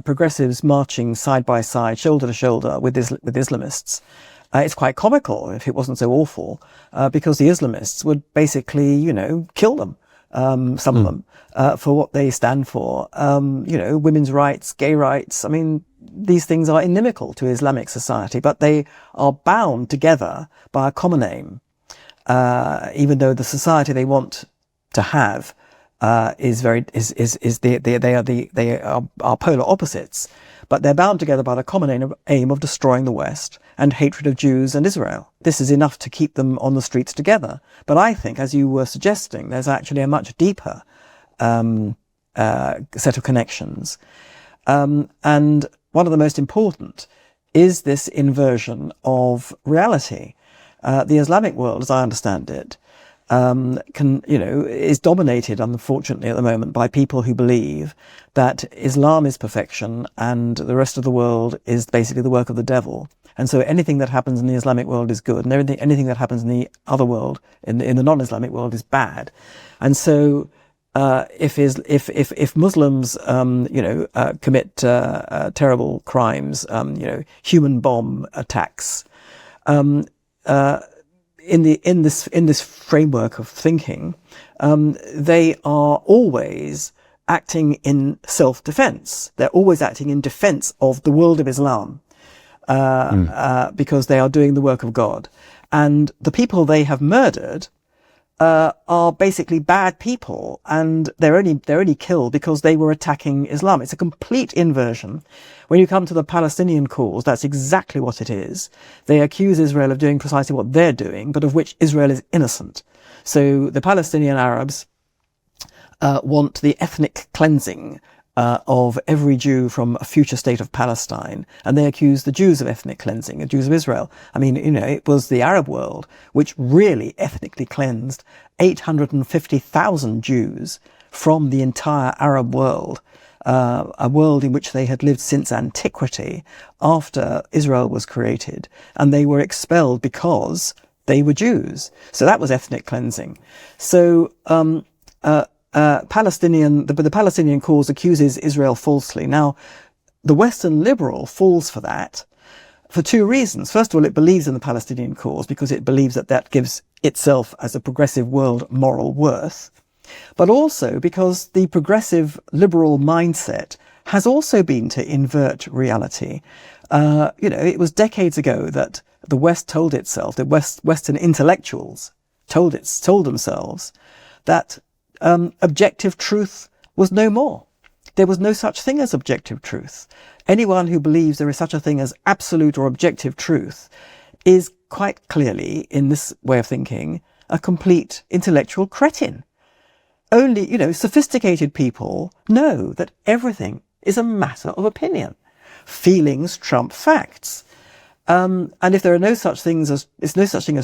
progressives marching side by side, shoulder to shoulder with Islamists. It's quite comical if it wasn't so awful, because the Islamists would basically, kill them, some of them, for what they stand for. Women's rights, gay rights. I mean, these things are inimical to Islamic society, but they are bound together by a common aim, even though the society they want to have they are polar opposites, but they're bound together by the common aim of destroying the West and hatred of Jews and Israel. This is enough to keep them on the streets together. But I think, as you were suggesting, there's actually a much deeper set of connections. And one of the most important is this inversion of reality. The Islamic world, as I understand it, is dominated, unfortunately, at the moment by people who believe that Islam is perfection and the rest of the world is basically the work of the devil. And so anything that happens in the Islamic world is good, and anything that happens in the other world, in the non-Islamic world, is bad. And so if Muslims commit terrible crimes, human bomb attacks, in this framework of thinking, they are always acting in self-defense. They're always acting in defense of the world of Islam, because they are doing the work of God. And the people they have murdered are basically bad people, and they're only killed because they were attacking Islam. It's a complete inversion. When you come to the Palestinian cause, that's exactly what it is. They accuse Israel of doing precisely what they're doing, but of which Israel is innocent. So the Palestinian Arabs want the ethnic cleansing of every Jew from a future state of Palestine, and they accuse the Jews of ethnic cleansing, the Jews of Israel. I mean, it was the Arab world which really ethnically cleansed 850,000 Jews from the entire Arab world, a world in which they had lived since antiquity, after Israel was created, and they were expelled because they were Jews. So that was ethnic cleansing. So the Palestinian cause accuses Israel falsely. Now, the Western liberal falls for that for two reasons. First of all, it believes in the Palestinian cause because it believes that gives itself, as a progressive world, moral worth. But also because the progressive liberal mindset has also been to invert reality. It was decades ago that the West told itself, that Western intellectuals told themselves that objective truth was no more. There was no such thing as objective truth. Anyone who believes there is such a thing as absolute or objective truth is quite clearly, in this way of thinking, a complete intellectual cretin. Only, sophisticated people know that everything is a matter of opinion. Feelings trump facts. And if there are no such thing as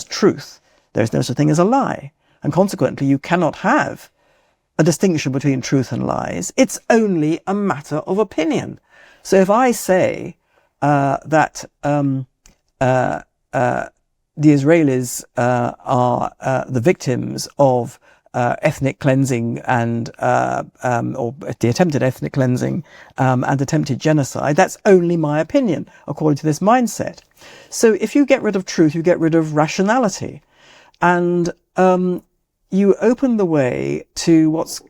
truth, there is no such thing as a lie. And consequently, you cannot have a distinction between truth and lies. It's only a matter of opinion. So if I say that the Israelis are the victims of ethnic cleansing and or the attempted ethnic cleansing and attempted genocide, that's only my opinion, according to this mindset. So if you get rid of truth, you get rid of rationality, and you open the way to what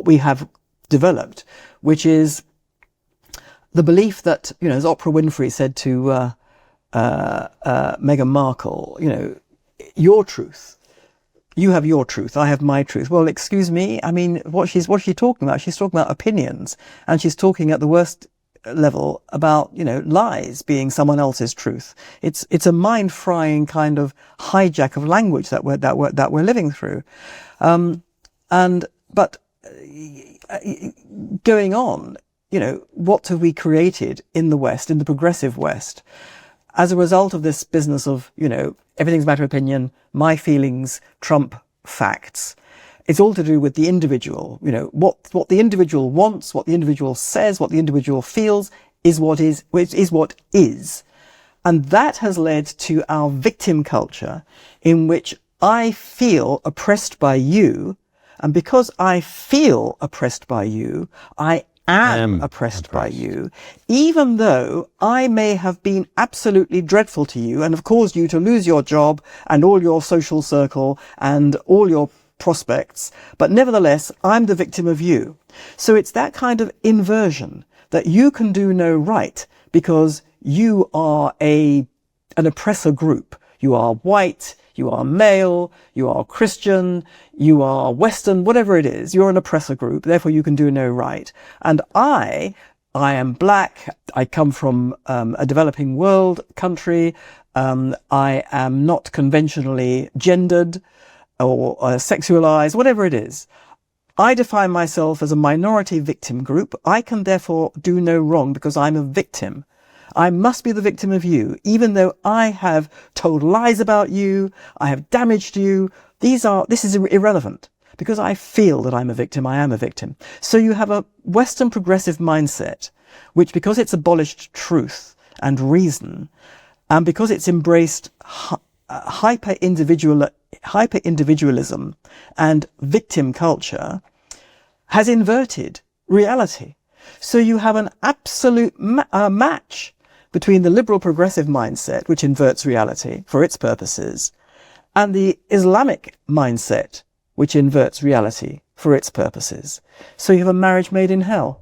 we have developed, which is the belief that, as Oprah Winfrey said to Meghan Markle, your truth. You have your truth, I have my truth. Well, excuse me. I mean, what's she talking about? She's talking about opinions, and she's talking at the worst level about, lies being someone else's truth. It's a mind-frying kind of hijack of language that we're living through. But going on, what have we created in the West, in the progressive West, as a result of this business of, everything's a matter of opinion, my feelings trump facts. It's all to do with the individual. What the individual wants, what the individual says, what the individual feels is what is. And that has led to our victim culture, in which I feel oppressed by you, and because I feel oppressed by you, I am oppressed by you, even though I may have been absolutely dreadful to you and have caused you to lose your job and all your social circle and all your prospects, but nevertheless, I'm the victim of you. So it's that kind of inversion that you can do no right because you are an oppressor group. You are white, you are male, you are Christian, you are Western, whatever it is. You're an oppressor group, therefore you can do no right. And I am black, I come from a developing world country, I am not conventionally gendered or sexualized, whatever it is. I define myself as a minority victim group. I can therefore do no wrong because I'm a victim. I must be the victim of you, even though I have told lies about you, I have damaged you. This is irrelevant because I feel that I'm a victim, I am a victim. So you have a Western progressive mindset, which because it's abolished truth and reason, and because it's embraced hyper-individualism and victim culture, has inverted reality. So you have an absolute match between the liberal progressive mindset, which inverts reality for its purposes, and the Islamic mindset, which inverts reality for its purposes. So you have a marriage made in hell.